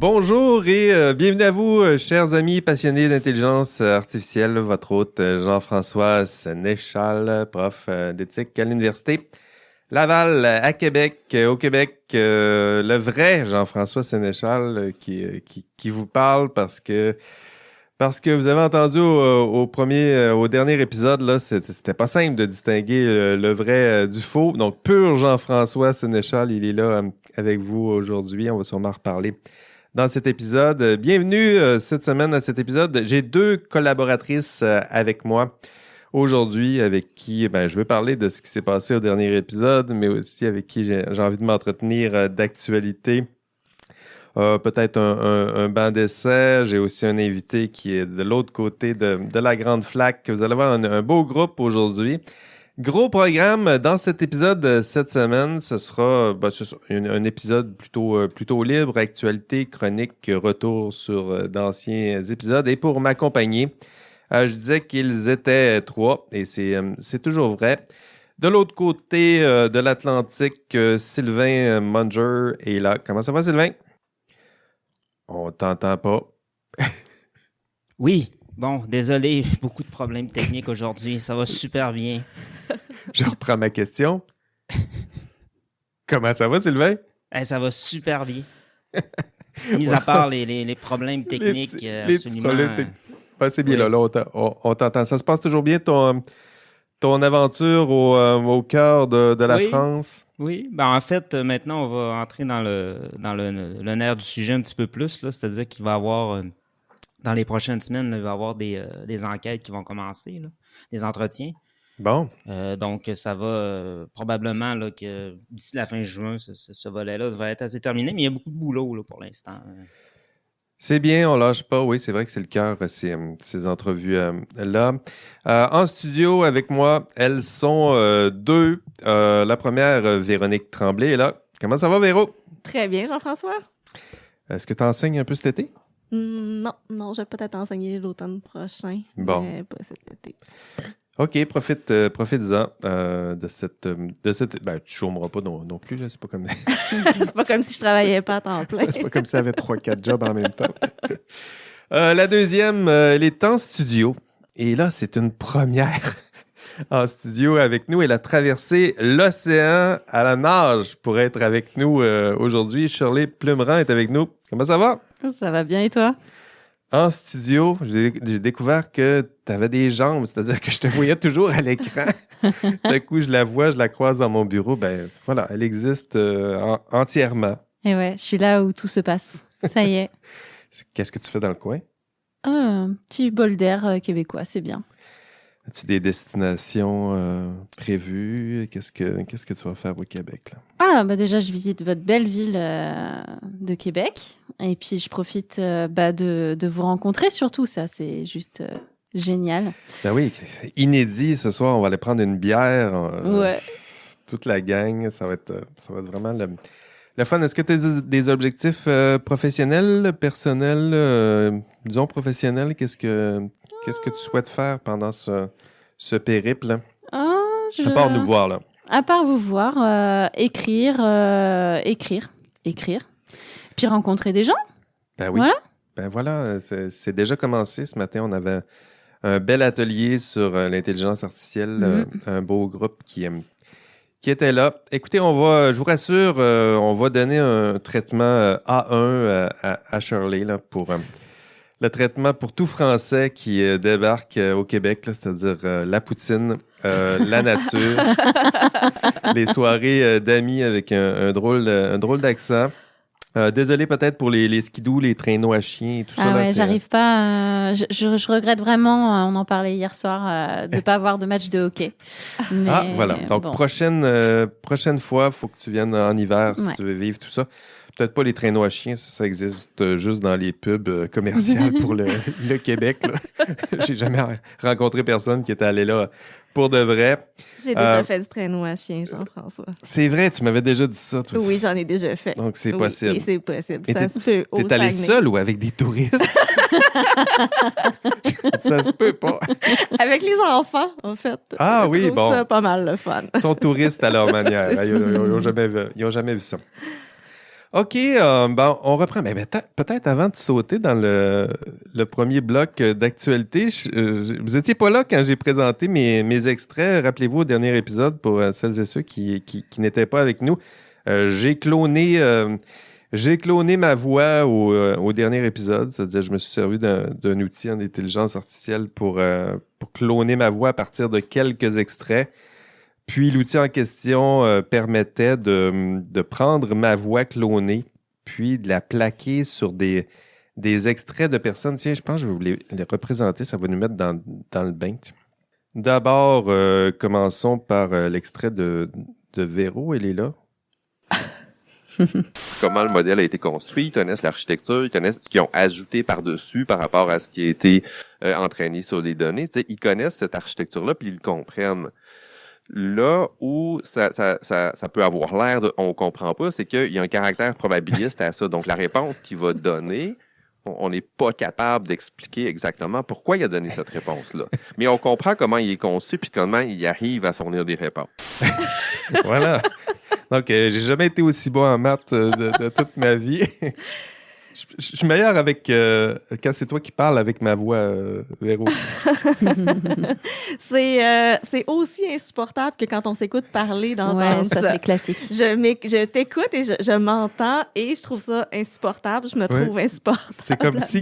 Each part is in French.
Bonjour et bienvenue à vous, chers amis passionnés d'intelligence artificielle. Votre hôte Jean-François Sénéchal, prof d'éthique à l'Université Laval à Québec. Au Québec, le vrai Jean-François Sénéchal qui vous parle parce que vous avez entendu au dernier épisode, là, c'était pas simple de distinguer le vrai du faux. Donc, pur Jean-François Sénéchal, il est là avec vous aujourd'hui. On va sûrement reparler dans cet épisode. Bienvenue cette semaine à cet épisode. J'ai deux collaboratrices avec moi aujourd'hui, avec qui je vais parler de ce qui s'est passé au dernier épisode, mais aussi avec qui j'ai envie de m'entretenir d'actualité. Peut-être un banc d'essai. J'ai aussi un invité qui est de l'autre côté de la Grande Flaque. Vous allez voir un beau groupe aujourd'hui. Gros programme dans cet épisode cette semaine. Ce sera un épisode plutôt libre, actualité, chronique, retour sur d'anciens épisodes. Et pour m'accompagner, je disais qu'ils étaient trois et c'est toujours vrai. De l'autre côté de l'Atlantique, Sylvain Munger est là. Comment ça va, Sylvain? On t'entend pas. Oui. Bon, désolé, beaucoup de problèmes techniques aujourd'hui. Ça va super bien. Je reprends ma question. Comment ça va, Sylvain? Ça va super bien. Mis à part les problèmes techniques, les petits problèmes techniques. C'est bien, oui. Là, on t'entend. Ça se passe toujours bien, ton aventure au cœur de la France? Oui, en fait, maintenant, on va entrer dans le nerf du sujet un petit peu plus. Là, c'est-à-dire qu'il va y avoir, dans les prochaines semaines, il va y avoir des enquêtes qui vont commencer, là, des entretiens. Bon. Donc, ça va probablement là, que d'ici la fin juin, ce volet-là va être assez terminé, mais il y a beaucoup de boulot là, pour l'instant. C'est bien, on lâche pas. Oui, c'est vrai que c'est le cœur, ces entrevues-là. En studio avec moi, elles sont deux. La première, Véronique Tremblay, est là. Comment ça va, Véro? Très bien, Jean-François. Est-ce que tu enseignes un peu cet été? Non, je vais peut-être enseigner l'automne prochain, mais pas cet été. OK, profite-en de cette... tu chômeras pas non plus, là. C'est pas comme... C'est pas comme si je travaillais pas à temps plein. C'est pas comme si j'avais 3-4 jobs en même temps. La deuxième, elle est en studio. Et là, c'est une première en studio avec nous. Elle a traversé l'océan à la nage pour être avec nous aujourd'hui. Shirley Plumerand est avec nous. Comment ça va? Ça va bien, et toi? En studio, j'ai découvert que tu avais des jambes, c'est-à-dire que je te voyais toujours à l'écran. D'un coup, je la croise dans mon bureau. Voilà, elle existe entièrement. Et ouais, je suis là où tout se passe. Ça y est. Qu'est-ce que tu fais dans le coin? Un petit bol d'air québécois, c'est bien. As-tu des destinations prévues? Qu'est-ce que tu vas faire au Québec, là? Déjà, je visite votre belle ville de Québec. Et puis, je profite de vous rencontrer, surtout. Ça, c'est juste génial. Ben oui, inédit. Ce soir, on va aller prendre une bière. Ouais. Toute la gang. Ça va être vraiment le fun. Est-ce que tu as des objectifs professionnels, personnels, disons professionnels? Qu'est-ce que tu souhaites faire pendant ce périple? À part nous voir, là. À part vous voir, écrire. Puis rencontrer des gens. Ben oui. Voilà. Ben voilà, c'est déjà commencé. Ce matin, on avait un bel atelier sur l'intelligence artificielle, un beau groupe qui était là. Écoutez, je vous rassure, on va donner un traitement A1 à Shirley là, pour le traitement pour tout Français qui débarque au Québec, là, c'est-à-dire la poutine, la nature, les soirées d'amis avec un drôle d'accent. Désolé peut-être pour les skidoo, les traîneaux à chiens et tout ça. Ouais, j'arrive pas. Je regrette vraiment, on en parlait hier soir, de pas avoir de match de hockey. Mais, voilà. Donc, prochaine fois, il faut que tu viennes en hiver si tu veux vivre tout ça. Peut-être pas les traîneaux à chiens, ça existe juste dans les pubs commerciales pour le Québec. J'ai jamais rencontré personne qui était allé là pour de vrai. J'ai déjà fait du traîneau à chien, Jean-François. C'est vrai, tu m'avais déjà dit ça, toi. Oui, j'en ai déjà fait. Donc, c'est possible. Oui, c'est possible. Et ça se peut. T'es allé seul ou avec des touristes? Ça se peut pas. Avec les enfants, en fait. Ah oui, bon. C'est pas mal le fun. Ils sont touristes à leur manière. Ils n'ont jamais vu ça. OK, bon, on reprend. Mais peut-être avant de sauter dans le premier bloc d'actualité, vous étiez pas là quand j'ai présenté mes extraits. Rappelez-vous au dernier épisode, pour celles et ceux qui n'étaient pas avec nous. J'ai cloné ma voix au dernier épisode. C'est-à-dire, je me suis servi d'un outil en intelligence artificielle pour cloner ma voix à partir de quelques extraits. Puis l'outil en question permettait de prendre ma voix clonée, puis de la plaquer sur des extraits de personnes. Tiens, je pense que je vais vous les représenter. Ça va nous mettre dans le bain. D'abord, commençons par l'extrait de Véro. Elle est là. Comment le modèle a été construit, ils connaissent l'architecture, ils connaissent ce qu'ils ont ajouté par-dessus par rapport à ce qui a été entraîné sur les données. Tu sais, ils connaissent cette architecture-là, puis ils le comprennent. Là où ça peut avoir l'air de on comprend pas, c'est qu'il y a un caractère probabiliste à ça. Donc, la réponse qu'il va donner, on n'est pas capable d'expliquer exactement pourquoi il a donné cette réponse-là. Mais on comprend comment il est conçu puis comment il arrive à fournir des réponses. Voilà. Donc, j'ai jamais été aussi bon en maths de toute ma vie. Je suis meilleur avec quand c'est toi qui parles avec ma voix, Véro. C'est aussi insupportable que quand on s'écoute parler d'entendre ça. C'est classique. Je t'écoute et je m'entends et je trouve ça insupportable. Je me trouve insupportable. C'est comme si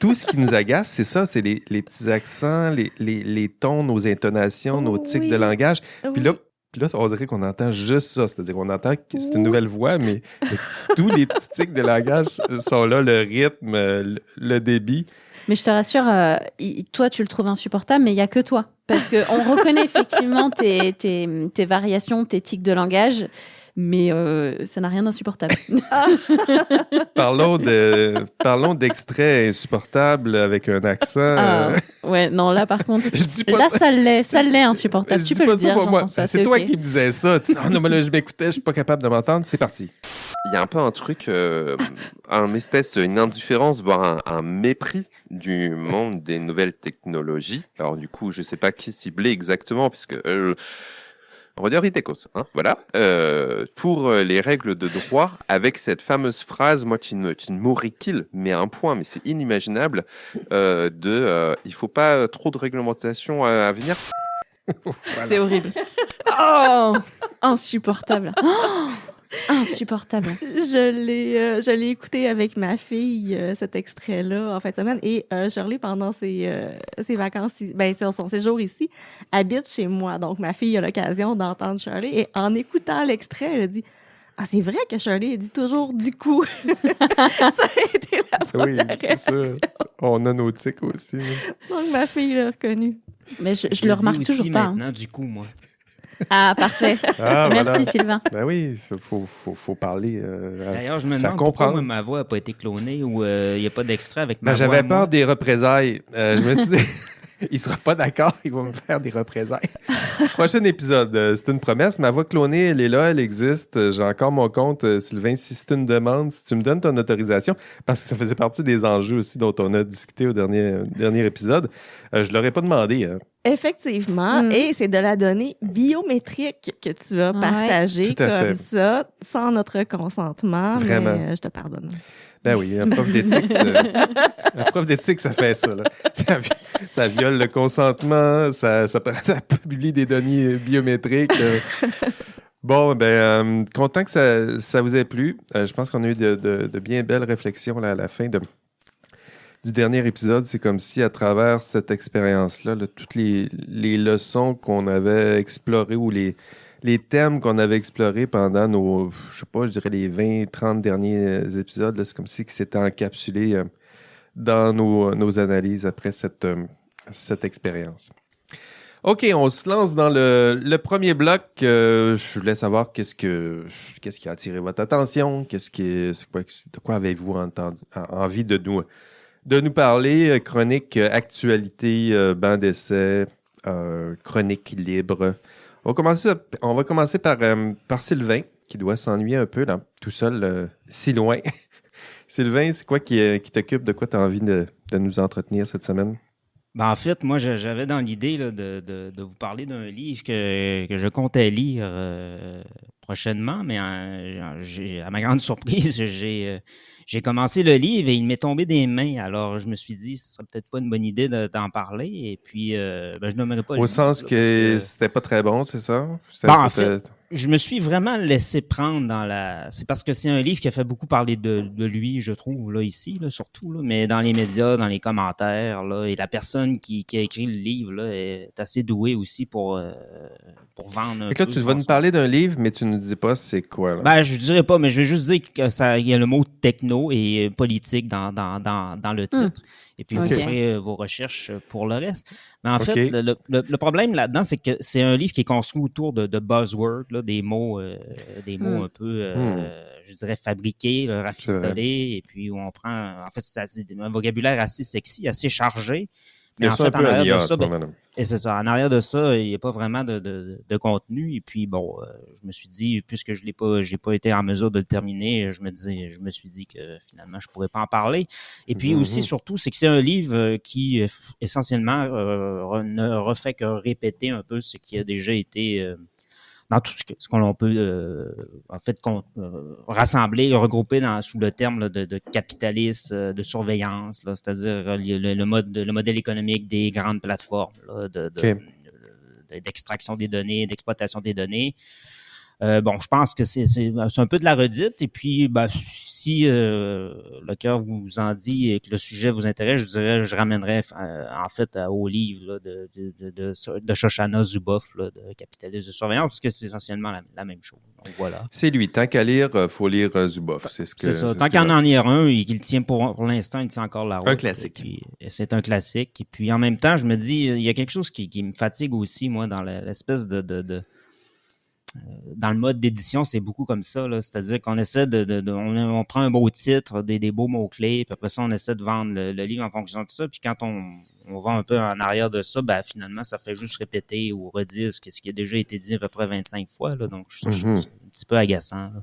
tout ce qui nous agace, c'est ça, c'est les petits accents, les tons, nos intonations, nos tics de langage. Puis là, on dirait qu'on entend juste ça. C'est-à-dire qu'on entend que c'est une nouvelle voix, mais tous les petits tics de langage sont là, le rythme, le débit. Mais je te rassure, toi, tu le trouves insupportable, mais il n'y a que toi. Parce qu'on reconnaît effectivement tes variations, tes tics de langage, mais ça n'a rien d'insupportable. Parlons d'extraits insupportables avec un accent. Ouais, non, là, par contre, là, ça l'est insupportable. Tu peux le dire, Jean-François. C'est toi qui me disais ça. Non, mais là, je m'écoutais, je suis pas capable de m'entendre. C'est parti. Il y a un peu un truc, une espèce, une indifférence, voire un mépris du monde des nouvelles technologies. Alors du coup, je sais pas qui cibler exactement, puisque on va dire Ritecos, hein, voilà. Pour les règles de droit, avec cette fameuse phrase, moi, tu ne m'horripiles, mais à un point, mais c'est inimaginable, il faut pas trop de réglementation à venir. Voilà. C'est horrible. Oh, insupportable. Oh, insupportable. Je l'ai écouté avec ma fille, cet extrait-là, en fin de semaine. Et Shirley, pendant ses vacances, son séjour ici, habite chez moi. Donc, ma fille a l'occasion d'entendre Shirley. Et en écoutant l'extrait, elle a dit « Ah, c'est vrai que Shirley dit toujours du coup. » Ça a été la première réaction. Sûr. On a nos tics aussi. Donc, ma fille l'a reconnu. Mais je le remarque toujours pas. Maintenant, du coup, moi. Ah, parfait. Merci, voilà. Sylvain. Ben oui, faut parler. D'ailleurs, je me demande pourquoi ma voix n'a pas été clonée ou il n'y a pas d'extrait avec ma voix. J'avais peur des représailles. Je me suis dit, il ne sera pas d'accord, il va me faire des représailles. Prochain épisode, c'est une promesse. Ma voix clonée, elle est là, elle existe. J'ai encore mon compte, Sylvain. Si c'est une demande, si tu me donnes ton autorisation, parce que ça faisait partie des enjeux aussi dont on a discuté au dernier épisode, je ne l'aurais pas demandé. Hein. Effectivement, et c'est de la donnée biométrique que tu vas partager comme ça, sans notre consentement. Vraiment. Mais je te pardonne. Ben oui, un prof d'éthique, ça fait ça. Là. Ça viole le consentement, ça publie des données biométriques. Bon, content que ça vous ait plu. Je pense qu'on a eu de bien belles réflexions là, à la fin du dernier épisode. C'est comme si, à travers cette expérience-là, toutes les leçons qu'on avait explorées ou les thèmes qu'on avait explorés pendant nos, je dirais les 20-30 derniers épisodes, là, c'est comme si c'était encapsulé dans nos analyses après cette expérience. OK, on se lance dans le premier bloc. Je voulais savoir qu'est-ce qui a attiré votre attention, de quoi avez-vous envie de nous parler? Chronique actualité, banc d'essai, chronique libre. On va commencer par Sylvain, qui doit s'ennuyer un peu, là, tout seul, si loin. Sylvain, c'est quoi qui t'occupe? De quoi tu as envie de nous entretenir cette semaine? Ben, en fait, moi, j'avais dans l'idée là, de vous parler d'un livre que je comptais lire prochainement, mais à ma grande surprise, j'ai commencé le livre et il m'est tombé des mains. Alors, je me suis dit, ce serait peut-être pas une bonne idée d'en parler. Et puis, je nommerai pas le Au livre. sens Là, que parce que c'était pas très bon, c'est ça? en fait, je me suis vraiment laissé prendre dans la. C'est parce que c'est un livre qui a fait beaucoup parler de lui, je trouve, là, ici, là, surtout, là, mais dans les médias, dans les commentaires, là, et la personne qui a écrit le livre là, est assez douée aussi pour vendre un Fait que là, peu tu vas nous parler d'un livre, mais tu ne dis pas c'est quoi, là. Ben, je dirais pas, mais je vais juste dire qu'il y a le mot techno et politique dans le titre. Et puis, Ok. vous ferez vos recherches pour le reste. Mais en Ok. fait, le problème là-dedans, c'est que c'est un livre qui est construit autour de buzzwords, là, des mots un peu, je dirais, fabriqués, là, rafistolés, et puis où on prend, en fait, c'est un vocabulaire assez sexy, assez chargé. Il y Mais a en ça fait, un en peu à arrière de Nia, ça, en ce moment. et c'est ça. En arrière de ça, il n'y a pas vraiment de contenu. Et puis, bon, je me suis dit, puisque j'ai pas été en mesure de le terminer, je me suis dit que finalement, je pourrais pas en parler. Et puis aussi, surtout, c'est que c'est un livre qui, essentiellement, ne refait que répéter un peu ce qui a déjà été dans tout ce qu'on peut en fait rassembler, regrouper sous le terme là, de capitalisme, de surveillance, là, c'est-à-dire le modèle économique des grandes plateformes là, d'extraction des données, d'exploitation des données. Bon, je pense que c'est un peu de la redite. Et puis, ben, si le cœur vous en dit et que le sujet vous intéresse, je ramènerais en fait au livre là, de Shoshana Zuboff, là, de Capitalisme de surveillance, parce que c'est essentiellement la même chose. Donc voilà. C'est lui. Tant qu'à lire, faut lire Zuboff. C'est ce que. C'est ça. c'est Tant ce qu'il y que en ait un et qu'il tient pour l'instant, il tient encore la route. Un classique. Et puis, c'est un classique. Et puis en même temps, je me dis, il y a quelque chose qui me fatigue aussi, moi, dans l'espèce dans le mode d'édition, c'est beaucoup comme ça, là. C'est-à-dire qu'on essaie on prend un beau titre, des beaux mots-clés, puis après ça, on essaie de vendre le livre en fonction de ça. Puis quand on va un peu en arrière de ça, ben finalement, ça fait juste répéter ou redire ce qui a déjà été dit à peu près 25 fois, là. Donc, c'est un petit peu agaçant, là.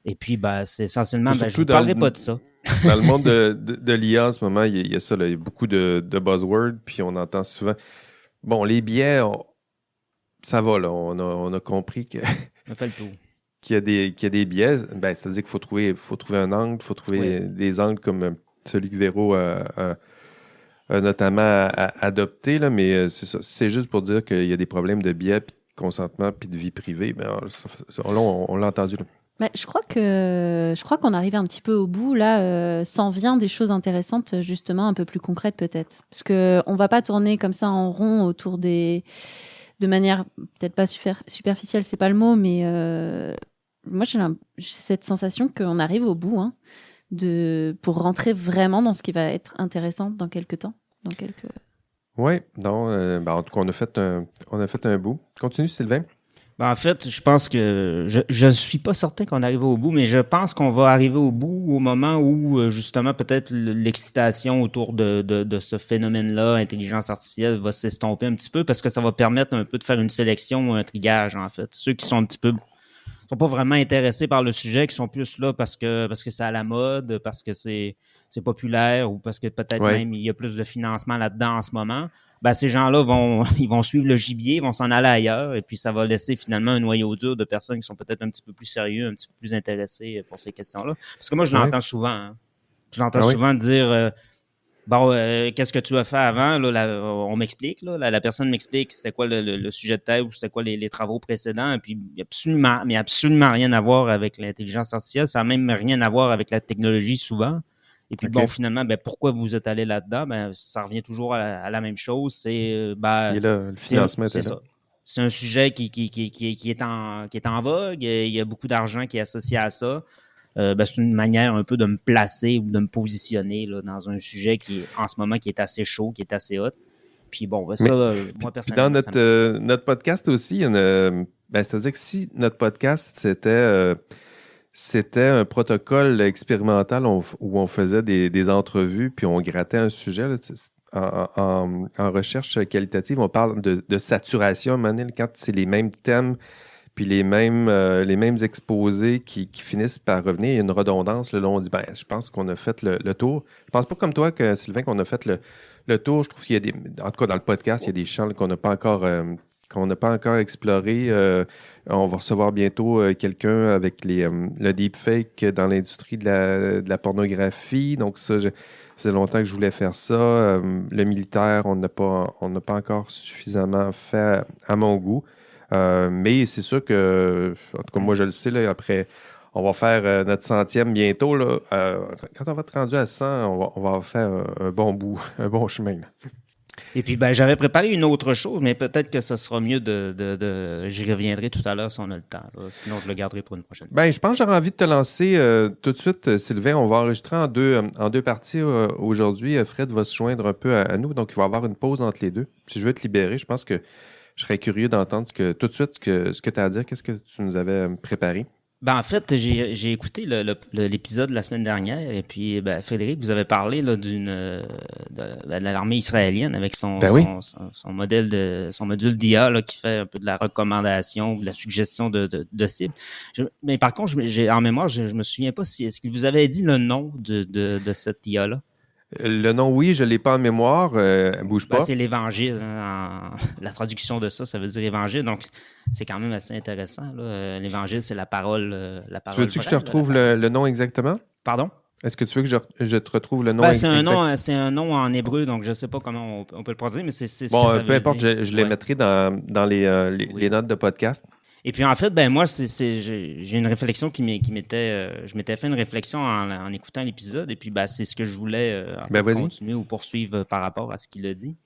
Et puis, ben, c'est essentiellement, je ne vous parlerai pas de ça. Dans le monde de l'IA en ce moment, il y a ça, là, il y a beaucoup de buzzwords, puis on entend souvent. Bon, les biais, ça va, là. On a compris On fait le tour. qu'il y a des biais. Ben, c'est-à-dire qu'il faut trouver un angle, il faut trouver des angles comme celui que Véro a notamment adopté, là, mais c'est ça. C'est juste pour dire qu'il y a des problèmes de biais, puis de consentement, puis de vie privée. Ben, on l'a entendu, là. Mais je crois qu'on arrive un petit peu au bout là. S'en vient des choses intéressantes, justement un peu plus concrètes peut-être, parce que on va pas tourner comme ça en rond autour de manière peut-être pas superficielle, c'est pas le mot, mais moi j'ai cette sensation qu'on arrive au bout, hein, pour rentrer vraiment dans ce qui va être intéressant dans quelques temps, Oui, non, en tout cas on a fait un bout. Continue, Sylvain. Ben, en fait, je pense que je suis pas certain qu'on arrive au bout, mais je pense qu'on va arriver au bout au moment où, justement, peut-être l'excitation autour de ce phénomène-là, intelligence artificielle, va s'estomper un petit peu parce que ça va permettre un peu de faire une sélection ou un trigage, en fait. Ceux qui sont un petit peu sont pas vraiment intéressés par le sujet, qui sont plus là parce que c'est à la mode, parce que c'est populaire ou parce que peut-être même il y a plus de financement là-dedans en ce moment. Ben, ces gens-là ils vont suivre le gibier, vont s'en aller ailleurs, et puis ça va laisser finalement un noyau dur de personnes qui sont peut-être un petit peu plus sérieux, un petit peu plus intéressés pour ces questions-là. Parce que moi, je l'entends souvent. Hein. Je l'entends souvent dire qu'est-ce que tu as fait avant? Là, on m'explique. La personne m'explique c'était quoi le sujet de thèse ou c'était quoi les travaux précédents. Et puis, il n'y a absolument rien à voir avec l'intelligence artificielle. Ça n'a même rien à voir avec la technologie souvent. Et puis, finalement, pourquoi vous êtes allé là-dedans? Ben, ça revient toujours à la même chose. C'est il est là, le financement c'est ça. C'est un sujet qui est en vogue. Il y a beaucoup d'argent qui est associé à ça. C'est une manière un peu de me placer ou de me positionner là, dans un sujet qui en ce moment qui est assez chaud, qui est assez hot. Puis bon, moi personnellement. Dans notre podcast aussi, il y en a, c'est-à-dire que si notre podcast c'était un protocole expérimental où on faisait des entrevues puis on grattait un sujet. Là, en recherche qualitative, on parle de saturation, quand c'est les mêmes thèmes puis les mêmes exposés qui finissent par revenir. Il y a une redondance. Là, on dit, je pense qu'on a fait le tour. Je pense pas comme toi, que Sylvain, qu'on a fait le tour. Je trouve qu'il y a en tout cas, dans le podcast, il y a des champs là, qu'on n'a pas encore explorés. On va recevoir bientôt quelqu'un avec le deepfake dans l'industrie de la pornographie. Donc ça, ça faisait longtemps que je voulais faire ça. Le militaire, on n'a pas encore suffisamment fait à mon goût. Mais c'est sûr que, en tout cas, moi, je le sais, là, après, on va faire notre 100e bientôt. Là. Quand on va être rendu à 100, on va faire un bon bout, un bon chemin. Là. Et puis, j'avais préparé une autre chose, mais peut-être que ce sera mieux j'y reviendrai tout à l'heure si on a le temps. Là. Sinon, je le garderai pour une prochaine fois. Je pense que j'aurais envie de te lancer tout de suite, Sylvain. On va enregistrer en deux parties aujourd'hui. Fred va se joindre un peu à nous, donc il va y avoir une pause entre les deux. Si je veux te libérer, je pense que je serais curieux d'entendre tout de suite ce que tu as à dire. Qu'est-ce que tu nous avais préparé? En fait, j'ai écouté l'épisode de la semaine dernière et puis Frédéric, vous avez parlé là, de l'armée israélienne avec son module d'IA là, qui fait un peu de la recommandation ou de la suggestion de cibles. Mais par contre, en mémoire, je me souviens pas est-ce qu'il vous avait dit le nom de cette IA-là? Le nom, oui, je ne l'ai pas en mémoire. Bouge pas. C'est l'Évangile. Hein, la traduction de ça veut dire Évangile. Donc, c'est quand même assez intéressant. Là. L'Évangile, c'est la parole. Tu veux-tu que je te retrouve le nom exactement? Pardon? Est-ce que tu veux que je te retrouve le nom exactement? C'est un nom en hébreu, donc je ne sais pas comment on peut le prononcer, mais c'est ce que ça veut dire. Peu importe, je les mettrai dans les notes de podcast. Et puis en fait, moi, j'ai une réflexion je m'étais fait une réflexion en écoutant l'épisode, et puis c'est ce que je voulais continuer ou poursuivre par rapport à ce qu'il a dit.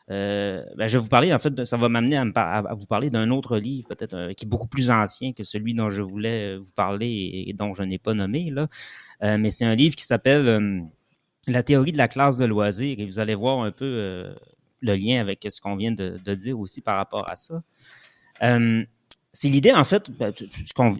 Je vais vous parler, en fait, ça va m'amener à vous parler d'un autre livre, peut-être qui est beaucoup plus ancien que celui dont je voulais vous parler et dont je n'ai pas nommé, là. Mais c'est un livre qui s'appelle La théorie de la classe de loisirs, et vous allez voir un peu le lien avec ce qu'on vient de dire aussi par rapport à ça. C'est l'idée, en fait,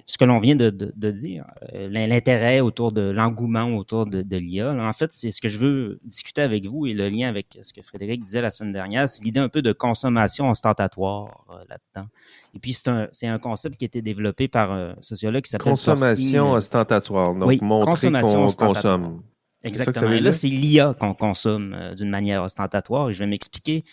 ce que l'on vient de dire, l'intérêt autour de l'engouement autour de l'IA. Là, en fait, c'est ce que je veux discuter avec vous et le lien avec ce que Frédéric disait la semaine dernière, c'est l'idée un peu de consommation ostentatoire là-dedans. Et puis, c'est un concept qui a été développé par un sociologue qui s'appelle Consommation ostentatoire, donc montrer qu'on consomme. Exactement. Et là, c'est l'IA qu'on consomme d'une manière ostentatoire et je vais m'expliquer.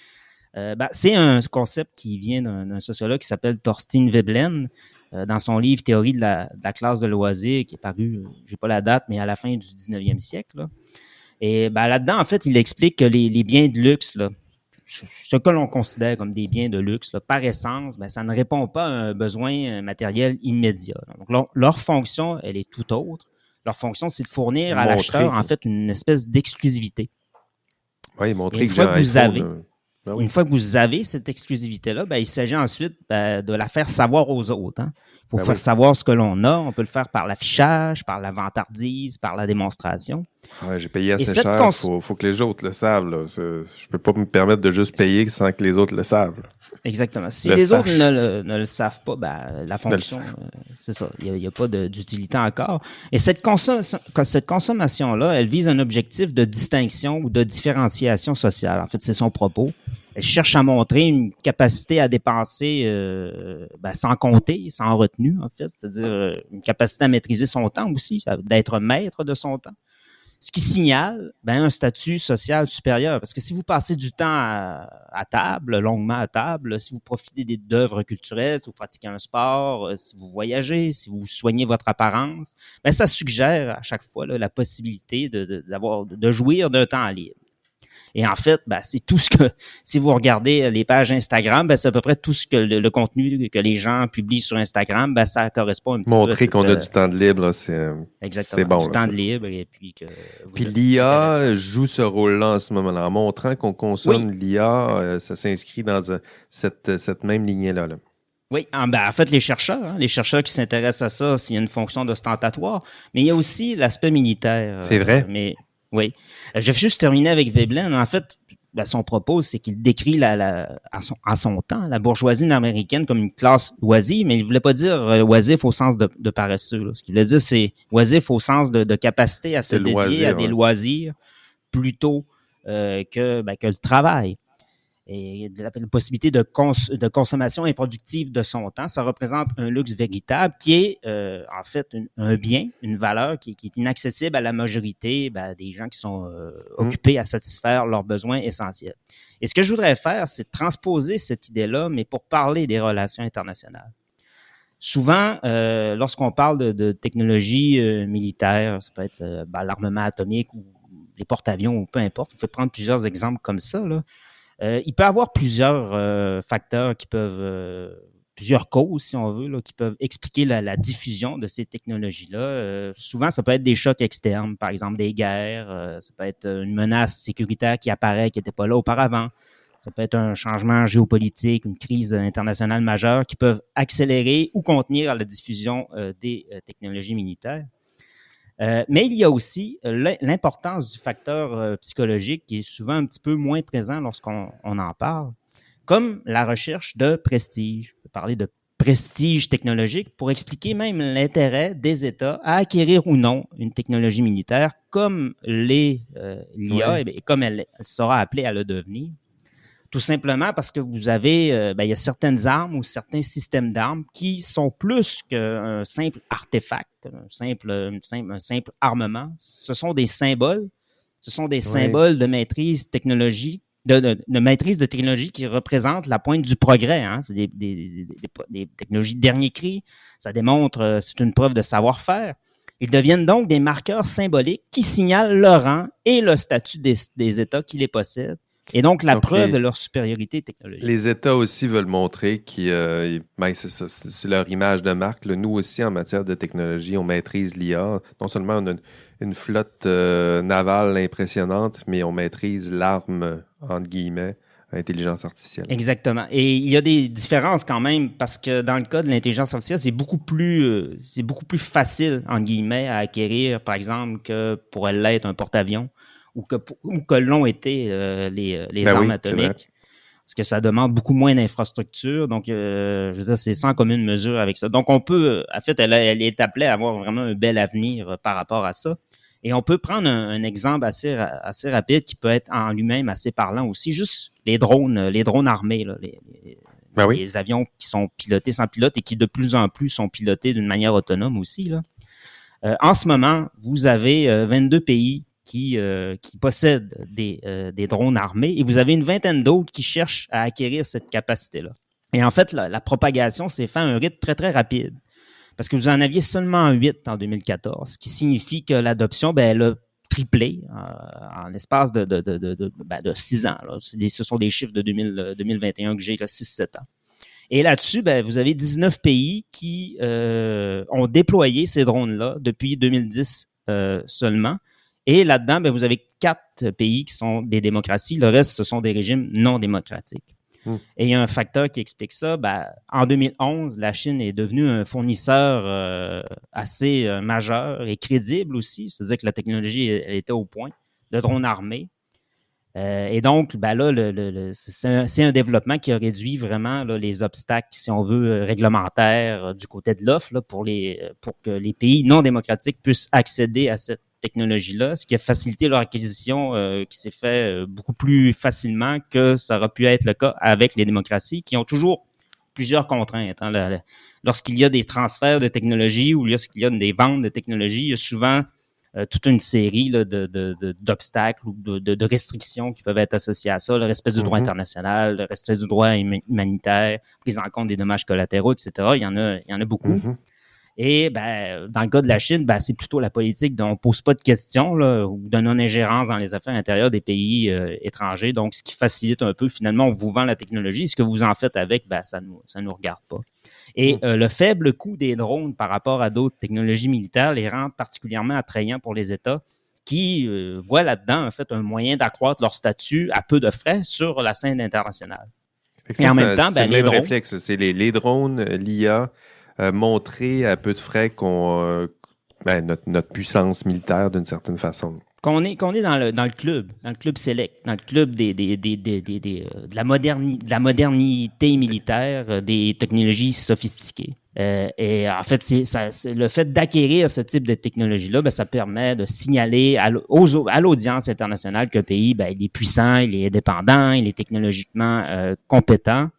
C'est un concept qui vient d'un sociologue qui s'appelle Thorstein Veblen dans son livre Théorie de la classe de loisirs qui est paru, j'ai pas la date, mais à la fin du 19e siècle. Là. Et là-dedans, en fait, il explique que les biens de luxe, là, ce que l'on considère comme des biens de luxe, là, par essence, ça ne répond pas à un besoin matériel immédiat. Là. Donc, leur fonction, elle est tout autre. Leur fonction, c'est de fournir à l'acheteur, en fait, une espèce d'exclusivité. Oui, montrer que une fois que vous avez cette exclusivité-là, il s'agit ensuite de la faire savoir aux autres. Hein. Pour faire savoir ce que l'on a, on peut le faire par l'affichage, par la vantardise, par la démonstration. Ouais, j'ai payé assez cher, il faut que les autres le savent. Là. Je ne peux pas me permettre de juste payer sans que les autres le savent. Là. Exactement. Si les autres ne le savent pas, la fonction, c'est ça. Il n'y a pas d'utilité encore. Et cette consommation-là, elle vise un objectif de distinction ou de différenciation sociale. En fait, c'est son propos. Elle cherche à montrer une capacité à dépenser sans compter, sans retenue, en fait. C'est-à-dire une capacité à maîtriser son temps aussi, d'être maître de son temps. Ce qui signale un statut social supérieur. Parce que si vous passez du temps à table, longuement à table, si vous profitez d'œuvres culturelles, si vous pratiquez un sport, si vous voyagez, si vous soignez votre apparence, ça suggère à chaque fois là, la possibilité de jouir d'un temps libre. Et en fait, c'est tout ce que, si vous regardez les pages Instagram, c'est à peu près tout ce que le contenu que les gens publient sur Instagram, ça correspond un petit peu. Montrer qu'on a du temps de libre, c'est bon. Du temps de libre et puis que. Puis l'IA joue ce rôle-là en ce moment-là. En montrant qu'on consomme l'IA, ça s'inscrit dans cette même lignée-là. Là. Oui, en fait, les chercheurs qui s'intéressent à ça, s'il y a une fonction d'ostentatoire, mais il y a aussi l'aspect militaire. C'est vrai. Oui. Je vais juste terminer avec Veblen. En fait, son propos, c'est qu'il décrit à son temps la bourgeoisie américaine comme une classe oisive, mais il ne voulait pas dire oisif au sens de paresseux. Là. Ce qu'il voulait dire, c'est oisif au sens de capacité à se dédier à des loisirs plutôt que le travail. et de la possibilité de consommation improductive de son temps. Ça représente un luxe véritable qui est en fait un bien, une valeur qui est inaccessible à la majorité des gens qui sont occupés à satisfaire leurs besoins essentiels. Et ce que je voudrais faire, c'est transposer cette idée-là, mais pour parler des relations internationales. Souvent, lorsqu'on parle de technologie militaire, ça peut être l'armement atomique ou les porte-avions ou peu importe, on peut prendre plusieurs exemples comme ça, là. Il peut y avoir plusieurs facteurs qui peuvent, plusieurs causes, si on veut, là, qui peuvent expliquer la diffusion de ces technologies-là. Souvent, ça peut être des chocs externes, par exemple des guerres, ça peut être une menace sécuritaire qui apparaît, qui n'était pas là auparavant. Ça peut être un changement géopolitique, une crise internationale majeure qui peuvent accélérer ou contenir la diffusion des technologies militaires. Mais il y a aussi l'importance du facteur psychologique qui est souvent un petit peu moins présent lorsqu'on en parle, comme la recherche de prestige. On peut parler de prestige technologique pour expliquer même l'intérêt des États à acquérir ou non une technologie militaire comme l'IA et comme elle sera appelée à le devenir. Tout simplement parce que vous avez, il y a certaines armes ou certains systèmes d'armes qui sont plus qu'un simple artefact, un simple armement. Ce sont des symboles. Ce sont des symboles de maîtrise technologie, de maîtrise de technologie qui représentent la pointe du progrès. Hein. C'est des technologies de dernier cri. Ça démontre, c'est une preuve de savoir-faire. Ils deviennent donc des marqueurs symboliques qui signalent le rang et le statut des États qui les possèdent. Et donc, la preuve de leur supériorité technologique. Les États aussi veulent montrer c'est ça, c'est leur image de marque. Là, nous aussi, en matière de technologie, on maîtrise l'IA. Non seulement on a une flotte navale impressionnante, mais on maîtrise l'arme, entre guillemets, intelligence artificielle. Exactement. Et il y a des différences quand même, parce que dans le cas de l'intelligence artificielle, c'est beaucoup plus facile, entre guillemets, à acquérir, par exemple, que pourrait l'être un porte-avions. Ou que l'ont été les armes atomiques, parce que ça demande beaucoup moins d'infrastructures. Donc, je veux dire, c'est sans commune mesure avec ça. Donc, on peut, en fait, elle est appelée à avoir vraiment un bel avenir par rapport à ça. Et on peut prendre un exemple assez rapide qui peut être en lui-même assez parlant aussi, juste les drones armés, là, les avions qui sont pilotés sans pilote et qui de plus en plus sont pilotés d'une manière autonome aussi, là. En ce moment, vous avez 22 pays qui possèdent des drones armés et vous avez une vingtaine d'autres qui cherchent à acquérir cette capacité-là. Et en fait, la propagation s'est faite à un rythme très, très rapide parce que vous en aviez seulement 8 en 2014, ce qui signifie que l'adoption, elle a triplé en l'espace de 6 ans. Là. Ce sont des chiffres de 2021 que j'ai, 6-7 ans. Et là-dessus, vous avez 19 pays qui ont déployé ces drones-là depuis 2010 seulement. Et là-dedans, vous avez 4 pays qui sont des démocraties. Le reste, ce sont des régimes non démocratiques. Et il y a un facteur qui explique ça. En 2011, la Chine est devenue un fournisseur assez majeur et crédible aussi. C'est-à-dire que la technologie elle était au point de drones armés. Et donc, là, c'est un développement qui a réduit vraiment là, les obstacles, si on veut, réglementaires du côté de l'offre là, pour que les pays non démocratiques puissent accéder à cette technologie-là, ce qui a facilité leur acquisition qui s'est fait beaucoup plus facilement que ça aurait pu être le cas avec les démocraties qui ont toujours plusieurs contraintes. Hein. Lorsqu'il y a des transferts de technologie ou lorsqu'il y a des ventes de technologie, il y a souvent toute une série là, d'obstacles ou de restrictions qui peuvent être associées à ça, le respect du droit international, le respect du droit humanitaire, prise en compte des dommages collatéraux, etc. Il y en a beaucoup. Et dans le cas de la Chine, c'est plutôt la politique dont on ne pose pas de questions là, ou de non-ingérence dans les affaires intérieures des pays étrangers. Donc, ce qui facilite un peu, finalement, on vous vend la technologie. Ce que vous en faites avec, ça nous regarde pas. Et le faible coût des drones par rapport à d'autres technologies militaires les rend particulièrement attrayants pour les États qui voient là-dedans, en fait, un moyen d'accroître leur statut à peu de frais sur la scène internationale. Et en même temps, les drones... réflexe, c'est les drones, l'IA... montrer à peu de frais notre puissance militaire d'une certaine façon. Qu'on est dans le club select, dans le club de la modernité militaire, des technologies sophistiquées. Et en fait, le fait d'acquérir ce type de technologie-là, ça permet de signaler à l'audience internationale qu'un pays, il est puissant, il est indépendant, il est technologiquement compétent.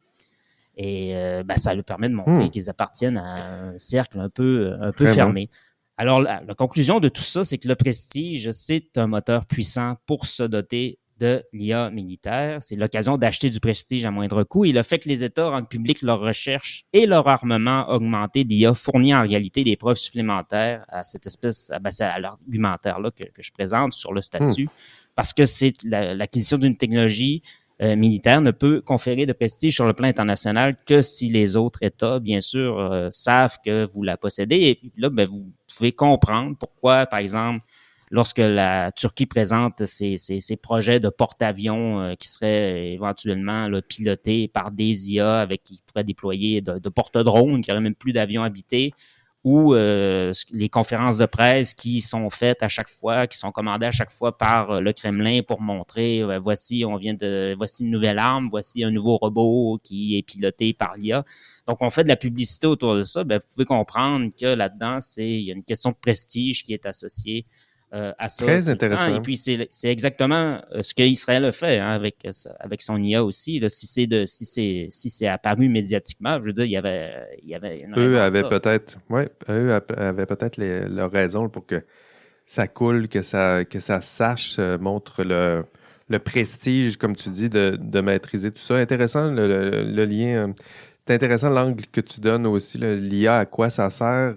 Et ça lui permet de montrer qu'ils appartiennent à un cercle un peu fermé. Alors, la conclusion de tout ça, c'est que le prestige, c'est un moteur puissant pour se doter de l'IA militaire. C'est l'occasion d'acheter du prestige à moindre coût. Et le fait que les États rendent public leur recherche et leur armement augmenté d'IA fournit en réalité des preuves supplémentaires à cette espèce, à l'argumentaire-là que je présente sur le statut. Parce que c'est l'acquisition d'une technologie militaire ne peut conférer de prestige sur le plan international que si les autres États, bien sûr, savent que vous la possédez. Et puis là, vous pouvez comprendre pourquoi, par exemple, lorsque la Turquie présente ses projets de porte-avions qui seraient éventuellement pilotés par des IA qui pourraient déployer de porte-drones, qui n'auraient même plus d'avions habités, ou les conférences de presse qui sont faites à chaque fois, qui sont commandées à chaque fois par le Kremlin pour montrer voici une nouvelle arme, voici un nouveau robot qui est piloté par l'IA. Donc, on fait de la publicité autour de ça. Vous pouvez comprendre que là-dedans, il y a une question de prestige qui est associée à ça. Très intéressant. Et puis, c'est exactement ce qu'Israël a fait avec son IA aussi. Là, si c'est apparu médiatiquement, je veux dire, il y avait une raison. Eux avaient peut-être leur raison pour que ça coule, que ça sache, montre le prestige, comme tu dis, de maîtriser tout ça. Intéressant le lien. C'est intéressant l'angle que tu donnes aussi, l'IA, à quoi ça sert.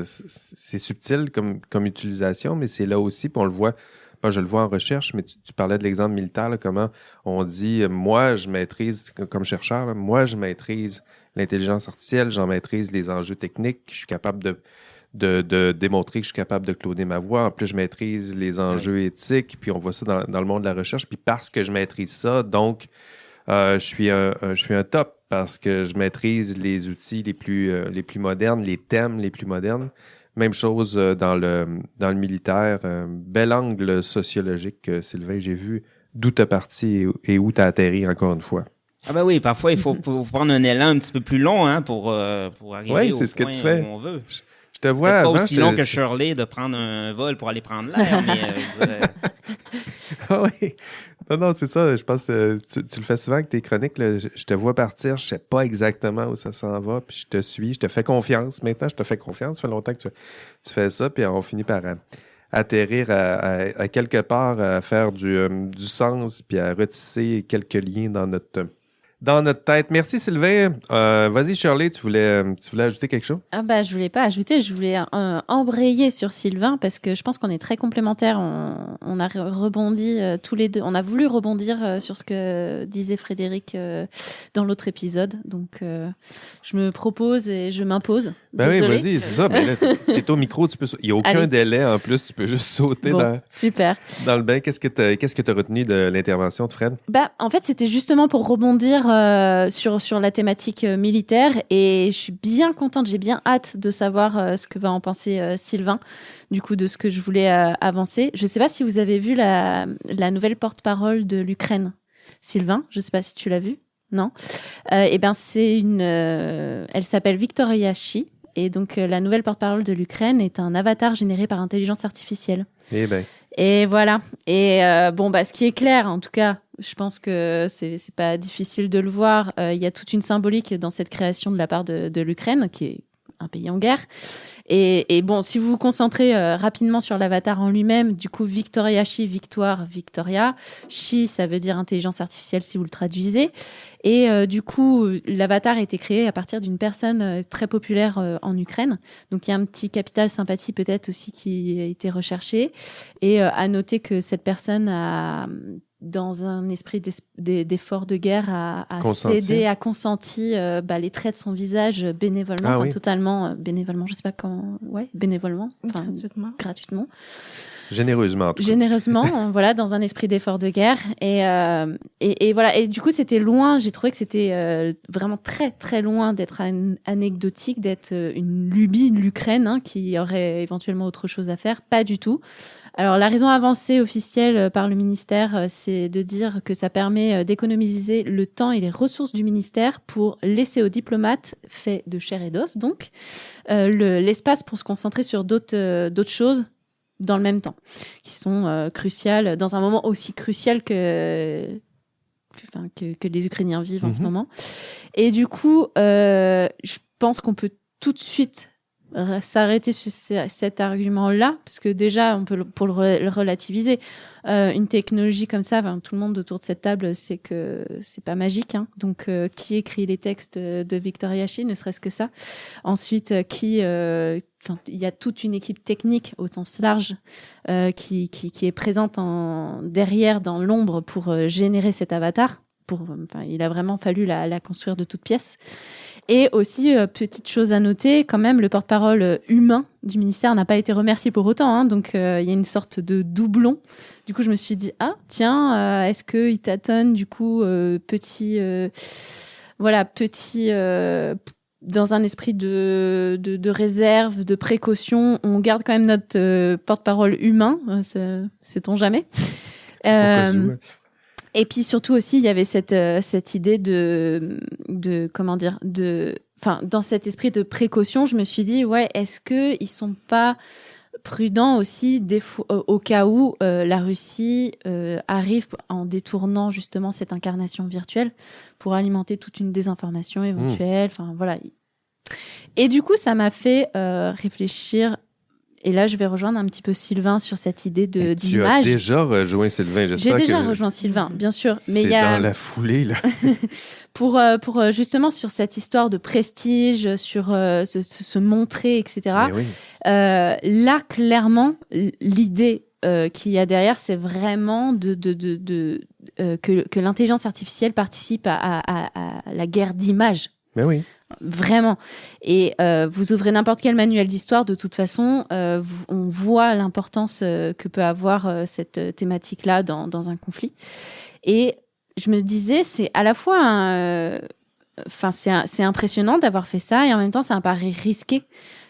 C'est subtil comme utilisation, mais c'est là aussi, puis on le voit. Moi, je le vois en recherche, mais tu parlais de l'exemple militaire, comment on dit, moi, je maîtrise, comme chercheur, moi, je maîtrise l'intelligence artificielle, j'en maîtrise les enjeux techniques, je suis capable de démontrer que je suis capable de cloner ma voix. En plus, je maîtrise les enjeux éthiques, puis on voit ça dans le monde de la recherche. Puis parce que je maîtrise ça, donc, je suis un top parce que je maîtrise les outils les plus modernes, les thèmes les plus modernes. Même chose dans le militaire. Bel angle sociologique, Sylvain. J'ai vu d'où tu es parti et où tu as atterri, encore une fois. Ah oui, parfois, il faut prendre un élan un petit peu plus long pour arriver au point où on veut. Je te vois pas avant, aussi long que Shirley de prendre un vol pour aller prendre l'air, mais je dirais... Oui. Non, c'est ça. Je pense que tu le fais souvent avec tes chroniques. Là, je te vois partir, je sais pas exactement où ça s'en va, puis je te suis, je te fais confiance. Maintenant, je te fais confiance. Ça fait longtemps que tu fais ça, puis on finit par atterrir à quelque part, à faire du sens, puis à retisser quelques liens dans notre tête. Merci, Sylvain. Vas-y, Shirley, tu voulais ajouter quelque chose? Je voulais pas ajouter, je voulais embrayer sur Sylvain parce que je pense qu'on est très complémentaires. On a rebondi tous les deux. On a voulu rebondir sur ce que disait Frédéric dans l'autre épisode. Donc, je me propose et je m'impose. Oui, vas-y, c'est ça. Mais là, t'es au micro, il n'y a aucun délai en plus. Tu peux juste sauter super. Dans le bain. Qu'est-ce que tu as retenu de l'intervention de Fred? En fait, c'était justement pour rebondir sur la thématique militaire et je suis bien contente, j'ai bien hâte de savoir ce que va en penser Sylvain, du coup de ce que je voulais avancer. Je ne sais pas si vous avez vu la nouvelle porte-parole de l'Ukraine, Sylvain, je ne sais pas si tu l'as vu, non? Elle s'appelle Victoria Shi et donc la nouvelle porte-parole de l'Ukraine est un avatar généré par intelligence artificielle. Eh ben. Et voilà. Et ce qui est clair, en tout cas, je pense que c'est pas difficile de le voir. Il y a toute une symbolique dans cette création de la part de l'Ukraine, qui est un pays en guerre. Et bon, si vous vous concentrez rapidement sur l'avatar en lui-même, du coup, Victoria Shi, victoire, Victoria. Shi, ça veut dire intelligence artificielle si vous le traduisez. Et du coup, l'avatar a été créé à partir d'une personne très populaire en Ukraine. Donc, il y a un petit capital sympathie peut-être aussi qui a été recherché. Et à noter que cette personne a, dans un esprit d'effort de guerre, a cédé, a consenti les traits de son visage bénévolement, totalement bénévolement, je sais pas quand, bénévolement, gratuitement. Généreusement, en tout cas. Généreusement, voilà, dans un esprit d'effort de guerre. Et voilà. Et du coup, c'était loin. J'ai trouvé que c'était vraiment très, très loin d'être anecdotique, d'être une lubie de l'Ukraine qui aurait éventuellement autre chose à faire. Pas du tout. Alors, la raison avancée officielle par le ministère, c'est de dire que ça permet d'économiser le temps et les ressources du ministère pour laisser aux diplomates, faits de chair et d'os, donc, l'espace pour se concentrer sur d'autres choses dans le même temps, qui sont cruciales, dans un moment aussi crucial que les Ukrainiens vivent en ce moment. Et du coup, je pense qu'on peut tout de suite s'arrêter sur cet argument-là, parce que déjà, on peut pour le relativiser, une technologie comme ça, tout le monde autour de cette table sait que c'est pas magique, hein. Donc, qui écrit les textes de Victor Yashi, ne serait-ce que ça. Ensuite, il y a toute une équipe technique au sens large qui est présente derrière, dans l'ombre, pour générer cet avatar. Il a vraiment fallu la construire de toutes pièces. Et aussi, petite chose à noter, quand même, le porte-parole humain du ministère n'a pas été remercié pour autant, hein, donc il y a une sorte de doublon. Du coup, je me suis dit, est-ce qu'il tâtonne, du coup, dans un esprit de réserve, de précaution, on garde quand même notre porte-parole humain, sait-on jamais. Et puis surtout aussi, il y avait cette idée dans cet esprit de précaution, je me suis dit, est-ce qu'ils sont pas prudents aussi au cas où la Russie arrive en détournant justement cette incarnation virtuelle pour alimenter toute une désinformation éventuelle. Et du coup, ça m'a fait réfléchir. Et là, je vais rejoindre un petit peu Sylvain sur cette idée d'image. Tu as déjà rejoint Sylvain, J'ai déjà rejoint Sylvain, bien sûr. Mais c'est dans la foulée, là. pour justement sur cette histoire de prestige, sur se montrer, etc. Oui. Là, clairement, l'idée qu'il y a derrière, c'est vraiment que l'intelligence artificielle participe à la guerre d'image. Mais oui. Vraiment. Et vous ouvrez n'importe quel manuel d'histoire, de toute façon, on voit l'importance que peut avoir cette thématique-là dans un conflit. Et je me disais, c'est à la fois c'est impressionnant d'avoir fait ça, et en même temps, c'est un pari risqué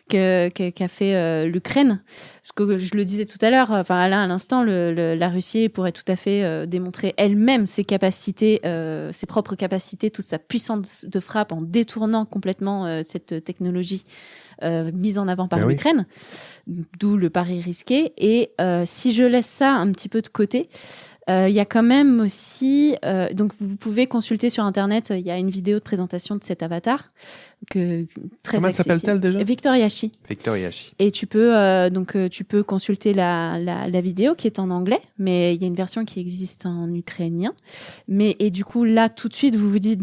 qu'a fait l'Ukraine. Parce que je le disais tout à l'heure, là, à l'instant, la Russie pourrait tout à fait démontrer elle-même ses capacités, ses propres capacités, toute sa puissance de frappe en détournant complètement cette technologie mise en avant par l'Ukraine. D'où le pari risqué. Et si je laisse ça un petit peu de côté, il y a quand même aussi... donc, vous pouvez consulter sur Internet, il y a une vidéo de présentation de cet avatar. Très Comment accessible. s'appelle-t-elle déjà? Victor Yashi. Victor Yashi. Et tu peux consulter la vidéo qui est en anglais, mais il y a une version qui existe en ukrainien. Et du coup, là, tout de suite, vous vous dites,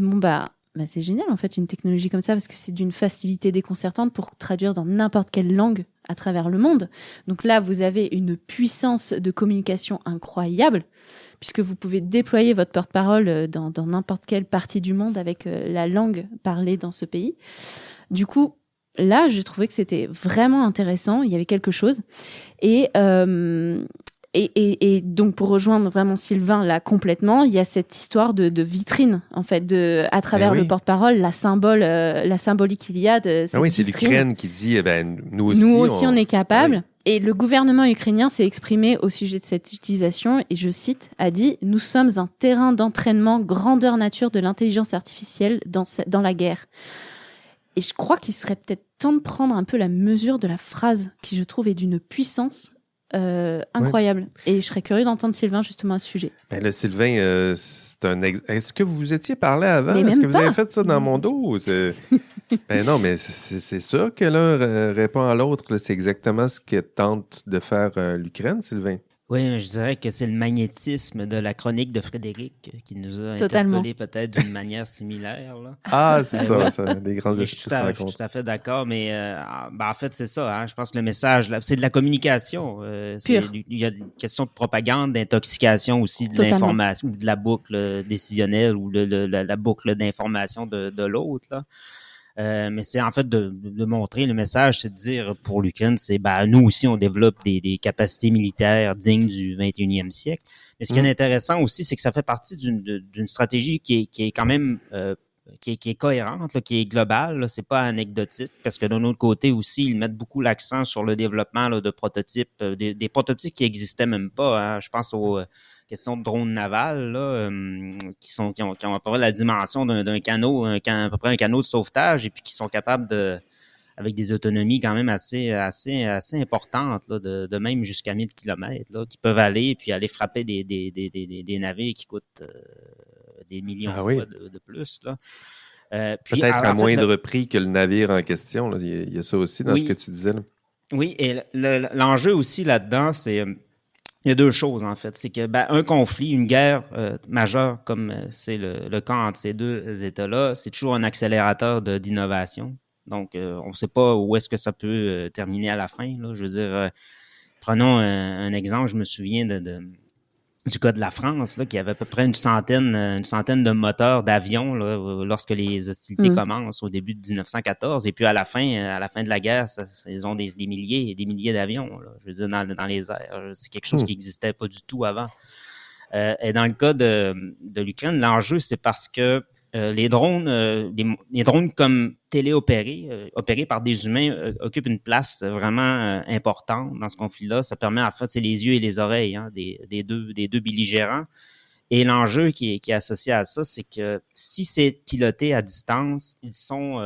c'est génial, en fait, une technologie comme ça, parce que c'est d'une facilité déconcertante pour traduire dans n'importe quelle langue à travers le monde. Donc là, vous avez une puissance de communication incroyable, puisque vous pouvez déployer votre porte-parole dans n'importe quelle partie du monde avec la langue parlée dans ce pays. Du coup, là, j'ai trouvé que c'était vraiment intéressant. Il y avait quelque chose. Et donc, pour rejoindre vraiment Sylvain là complètement, il y a cette histoire de vitrine, en fait, à travers le porte-parole, la symbolique qu'il y a de cette c'est vitrine. l'Ukraine qui dit, nous aussi, on est capable. Oui. Et le gouvernement ukrainien s'est exprimé au sujet de cette utilisation, et je cite, a dit « Nous sommes un terrain d'entraînement grandeur nature de l'intelligence artificielle dans la guerre ». Et je crois qu'il serait peut-être temps de prendre un peu la mesure de la phrase, qui je trouve est d'une puissance incroyable. Et je serais curieux d'entendre Sylvain justement à ce sujet. Le Sylvain, est-ce que vous vous étiez parlé avant? Mais Est-ce que vous pas. avez fait ça dans mon dos? Non, mais c'est ça que l'un répond à l'autre. Là. C'est exactement ce que tente de faire l'Ukraine, Sylvain. Oui, je dirais que c'est le magnétisme de la chronique de Frédéric qui nous a Totalement. interpellés peut-être d'une manière similaire. Là. Ah, c'est ça, des grands Je suis tout à fait d'accord, mais en fait, c'est ça. Hein, je pense que le message, là, c'est de la communication. Il y a une question de propagande, d'intoxication aussi de l'information, ou de la boucle décisionnelle ou la boucle d'information de l'autre. Là. Mais c'est en fait de montrer le message, c'est de dire pour l'Ukraine, c'est nous aussi on développe des capacités militaires dignes du 21e siècle. Mais ce qui est intéressant aussi, c'est que ça fait partie d'une stratégie qui est quand même qui est cohérente, là, qui est globale. Là, c'est pas anecdotique, parce que d'un autre côté aussi, ils mettent beaucoup l'accent sur le développement là, de prototypes, des prototypes qui existaient même pas. Hein. Je pense aux questions de drones navals là, qui ont à peu près la dimension d'un canot, à peu près un canot de sauvetage, et puis qui sont capables de avec des autonomies quand même assez importantes, là, de même jusqu'à 1000 km, là, qui peuvent aller puis aller frapper des navires qui coûtent des millions de fois de plus. Là. Puis, peut-être à moindre prix que le navire en question. Là. Il y a ça aussi dans ce que tu disais. Là. Oui, et l'enjeu aussi là-dedans, c'est... il y a deux choses, en fait. C'est que un conflit, une guerre majeure, comme c'est le cas entre ces deux États-là, c'est toujours un accélérateur d'innovation. Donc, on ne sait pas où est-ce que ça peut terminer à la fin. Là. Je veux dire, prenons un exemple. Je me souviens du cas de la France, là, qui avait à peu près une centaine de moteurs d'avions là, lorsque les hostilités commencent au début de 1914. Et puis à la fin de la guerre, ils ont des milliers et des milliers d'avions. Là, je veux dire, dans les airs. C'est quelque chose qui n'existait pas du tout avant. Et dans le cas de l'Ukraine, l'enjeu, c'est parce que les drones comme téléopérés, opérés par des humains, occupent une place vraiment importante dans ce conflit-là. Ça permet, en fait, c'est les yeux et les oreilles des deux belligérants. Et l'enjeu qui est associé à ça, c'est que si c'est piloté à distance, ils sont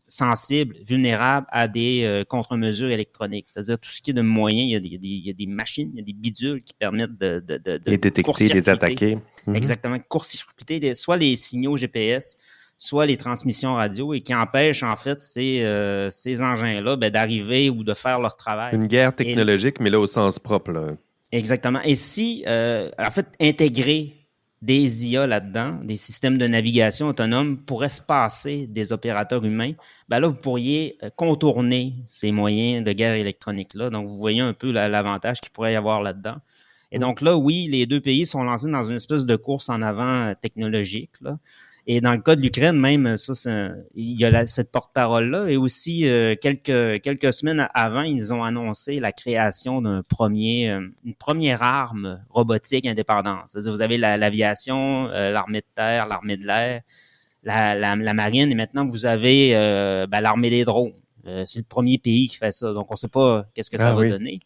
sensibles, vulnérables à des contre-mesures électroniques. C'est-à-dire tout ce qui est de moyen, il y a des machines, il y a des bidules qui permettent de les détecter, les attaquer. Exactement, court-circuiter soit les signaux GPS, soit les transmissions radio, et qui empêchent en fait ces engins-là d'arriver ou de faire leur travail. Une guerre technologique, mais là au sens propre. Là. Exactement. Et si, en fait, intégrer des IA là-dedans, des systèmes de navigation autonomes, pourrait se passer des opérateurs humains, là, vous pourriez contourner ces moyens de guerre électronique-là. Donc, vous voyez un peu l'avantage qu'il pourrait y avoir là-dedans. Et donc là, oui, les deux pays sont lancés dans une espèce de course en avant technologique, là. Et dans le cas de l'Ukraine, même, il y a cette porte-parole-là. Et aussi, quelques semaines avant, ils ont annoncé la création d'une première arme robotique indépendante. C'est-à-dire, vous avez l'aviation, l'armée de terre, l'armée de l'air, la marine, et maintenant, vous avez l'armée des drones. C'est le premier pays qui fait ça. Donc, on ne sait pas qu'est-ce que ça va donner.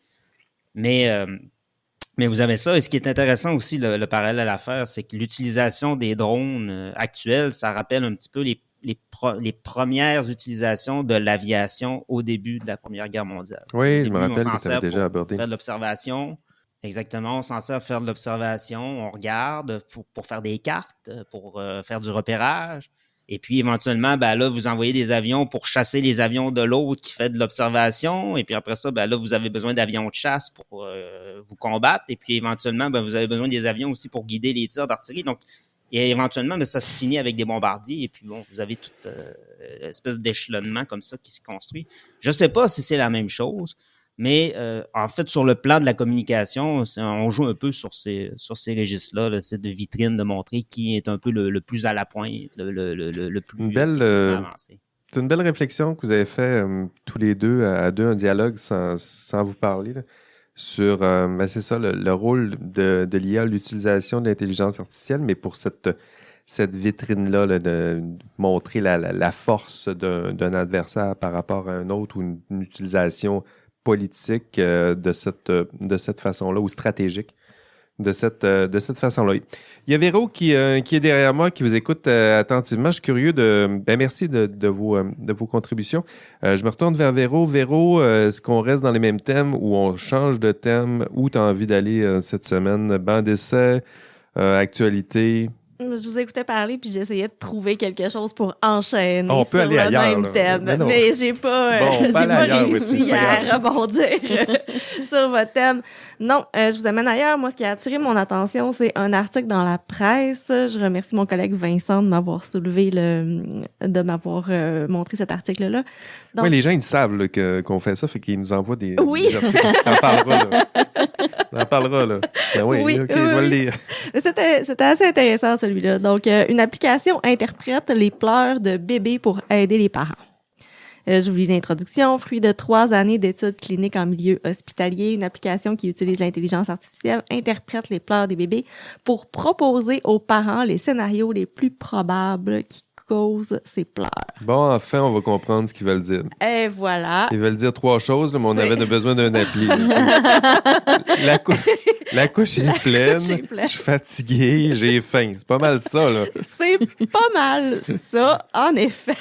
Mais vous avez ça. Et ce qui est intéressant aussi, le parallèle à faire, c'est que l'utilisation des drones actuels, ça rappelle un petit peu les premières utilisations de l'aviation au début de la Première Guerre mondiale. Oui, je me rappelle que tu avais déjà abordé. Faire de l'observation. Exactement, on s'en sert pour faire de l'observation. On regarde pour faire des cartes, pour faire du repérage. Et puis, éventuellement, là, vous envoyez des avions pour chasser les avions de l'autre qui fait de l'observation. Et puis après ça, là, vous avez besoin d'avions de chasse pour vous combattre. Et puis, éventuellement, vous avez besoin des avions aussi pour guider les tirs d'artillerie. Donc, et éventuellement, ça se finit avec des bombardiers. Et puis, vous avez toute espèce d'échelonnement comme ça qui se construit. Je ne sais pas si c'est la même chose. Mais en fait, sur le plan de la communication, on joue un peu sur ces registres-là. C'est de vitrine de montrer qui est un peu le plus à la pointe, le plus avancé. C'est une belle réflexion que vous avez fait tous les deux, à deux, un dialogue sans vous parler, là, sur, c'est ça, le rôle de l'IA, l'utilisation de l'intelligence artificielle, mais pour cette vitrine-là, là, de montrer la force d'un adversaire par rapport à un autre, ou une utilisation politique de cette façon-là, ou stratégique de cette façon-là. Il y a Véro qui est derrière moi, qui vous écoute attentivement. Je suis curieux merci de vos contributions. Je me retourne vers Véro. Véro, est-ce qu'on reste dans les mêmes thèmes ou on change de thème? Où tu as envie d'aller cette semaine? Banc d'essai, actualité? Je vous écoutais parler, puis j'essayais de trouver quelque chose pour enchaîner on peut sur aller le ailleurs, même thème. Mais j'ai pas, réussi à rebondir sur votre thème. Non, je vous amène ailleurs. Moi, ce qui a attiré mon attention, c'est un article dans la presse. Je remercie mon collègue Vincent de m'avoir de m'avoir montré cet article-là. Donc, oui, les gens, ils savent là, qu'on fait ça, fait qu'ils nous envoient des articles. T'en parleras, là. On en parlera, là. Ben oui, OK, je vais le lire. C'était assez intéressant, celui-là. Donc, une application interprète les pleurs de bébés pour aider les parents. Je vous lis l'introduction. Fruit de 3 années d'études cliniques en milieu hospitalier, une application qui utilise l'intelligence artificielle interprète les pleurs des bébés pour proposer aux parents les scénarios les plus probables qui cause ses pleurs. Bon, enfin, on va comprendre ce qu'ils veulent dire. Et voilà. Ils veulent dire 3 choses, là, mais on C'est- avait besoin d'un appli. là. La couche est pleine. Couche est pleine. Je suis fatigué, j'ai faim. C'est pas mal ça, là. C'est pas mal ça, en effet.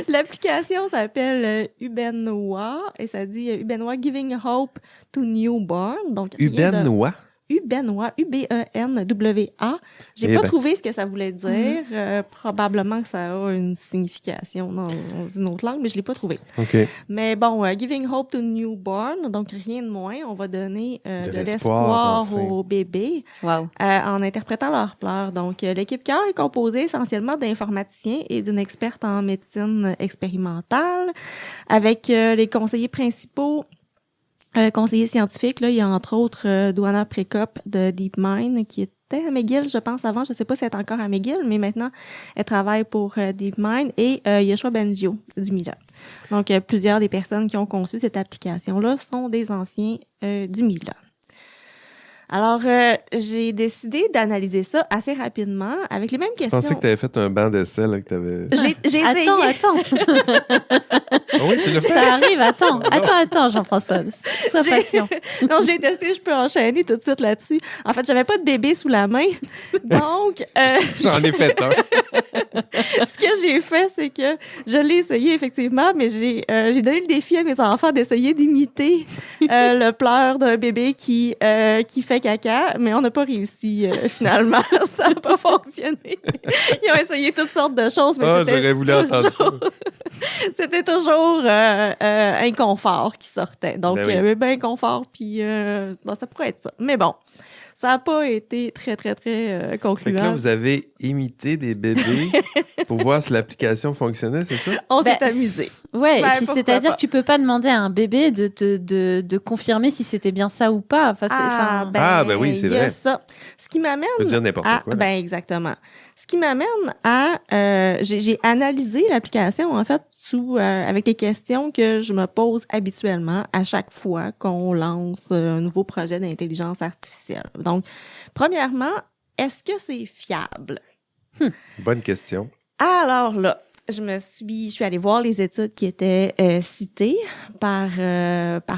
L'application s'appelle Ubenoa et ça dit Ubenoa Giving Hope to Newborn. Donc, rien de- Ubenoa. Ubenoa, U-B-E-N-W-A. J'ai Eh pas ben. trouvé ce que ça voulait dire. Probablement que ça a une signification dans une autre langue, mais je l'ai pas trouvé. OK. Mais bon, Giving Hope to Newborn, donc rien de moins. On va donner De de l'espoir, l'espoir enfin. aux bébés Wow. en interprétant leurs pleurs. Donc, l'équipe cœur est composée essentiellement d'informaticiens et d'une experte en médecine expérimentale avec les conseillers principaux. Conseiller scientifique, là, il y a entre autres Douana Prekop de DeepMind qui était à McGill, je pense, avant. Je sais pas si elle est encore à McGill, mais maintenant, elle travaille pour DeepMind et Yoshua Bengio du Mila. Donc, plusieurs des personnes qui ont conçu cette application-là sont des anciens du Mila. Alors, j'ai décidé d'analyser ça assez rapidement avec les mêmes Je questions. pensais que tu avais fait un banc d'essai, là, que tu avais. J'ai essayé. Attends. Ah oui, tu l'as fait? Ça arrive, attends, Jean-François. Sois J'ai- patient. Non, j'ai testé, je peux enchaîner tout de suite là-dessus. En fait, j'avais pas de bébé sous la main. Donc, J'en ai fait un. ce que j'ai fait, c'est que je l'ai essayé effectivement, mais j'ai donné le défi à mes enfants d'essayer d'imiter le pleur d'un bébé qui fait caca, mais on n'a pas réussi finalement. Ça n'a pas fonctionné. Ils ont essayé toutes sortes de choses, mais Ah, c'était j'aurais voulu entendre ça. c'était toujours inconfort qui sortait. Donc, Ben oui. ben inconfort, puis bon, ça pourrait être ça. Mais bon, ça n'a pas été très, très, très Fait que concluant. là, vous avez imité des bébés pour voir si l'application fonctionnait, c'est ça? On s'est Ben, amusé. Ouais, Ouais, et puis pourquoi c'est-à-dire pas. que tu peux pas demander à un bébé de confirmer si c'était bien ça ou pas. Enfin, ben oui, c'est il y a vrai. ça. Ce qui m'amène Tu peux dire n'importe à, quoi. là. ben exactement. Ce qui m'amène à, j'ai analysé l'application en fait avec les questions que je me pose habituellement à chaque fois qu'on lance un nouveau projet d'intelligence artificielle. Donc, premièrement, est-ce que c'est fiable? Bonne question. Alors là, je suis allée voir les études qui étaient citées par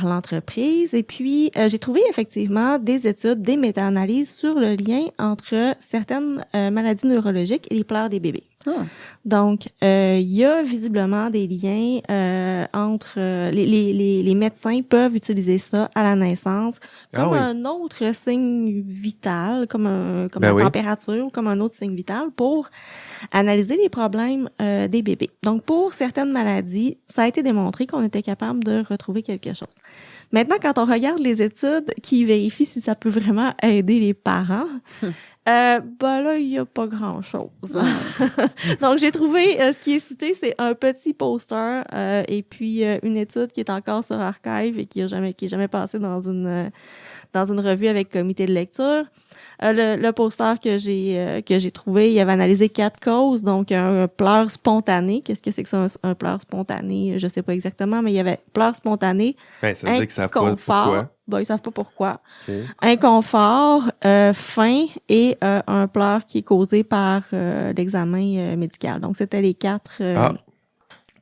l'entreprise et puis j'ai trouvé effectivement des études, des méta-analyses sur le lien entre certaines maladies neurologiques et les pleurs des bébés. Ah. Donc, il y a visiblement des liens entre les médecins peuvent utiliser ça à la naissance Ah comme oui. un autre signe vital, comme Ben la oui. température, comme un autre signe vital pour analyser les problèmes des bébés. Donc, pour certaines maladies, ça a été démontré qu'on était capable de retrouver quelque chose. Maintenant, quand on regarde les études qui vérifient si ça peut vraiment aider les parents, ben là, il n'y a pas grand-chose. Donc, j'ai trouvé, ce qui est cité, c'est un petit poster et puis une étude qui est encore sur Archive et qui est jamais passée dans une revue avec comité de lecture. Le poster que j'ai trouvé, il avait analysé 4 causes, donc un pleur spontané. Qu'est-ce que c'est que ça, un pleur spontané? Je sais pas exactement, mais il y avait pleur spontané, Ben, ça veut dire que ça pas inconfort. pourquoi. Ben, ils savent pas pourquoi. OK. Inconfort, faim et un pleur qui est causé par l'examen médical. Donc, c'était les 4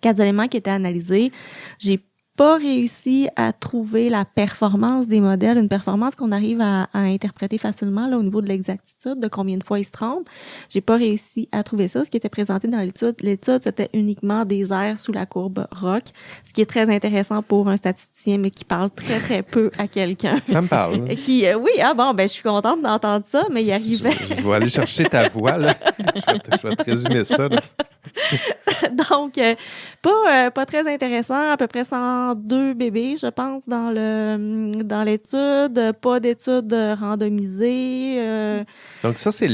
éléments qui étaient analysés. J'ai pas réussi à trouver la performance des modèles, une performance qu'on arrive à interpréter facilement là au niveau de l'exactitude, de combien de fois ils se trompent. J'ai pas réussi à trouver ça. Ce qui était présenté dans l'étude, c'était uniquement des airs sous la courbe ROC, ce qui est très intéressant pour un statisticien, mais qui parle très, très peu à quelqu'un. Ça me parle. Et qui, oui, je suis contente d'entendre ça, mais il arrivait. Je vais aller chercher ta voix, là. Je vais te résumer ça, là. Donc, pas très intéressant. À peu près 102 bébés, je pense, dans l'étude. Pas d'études randomisées. Donc, ça, c'est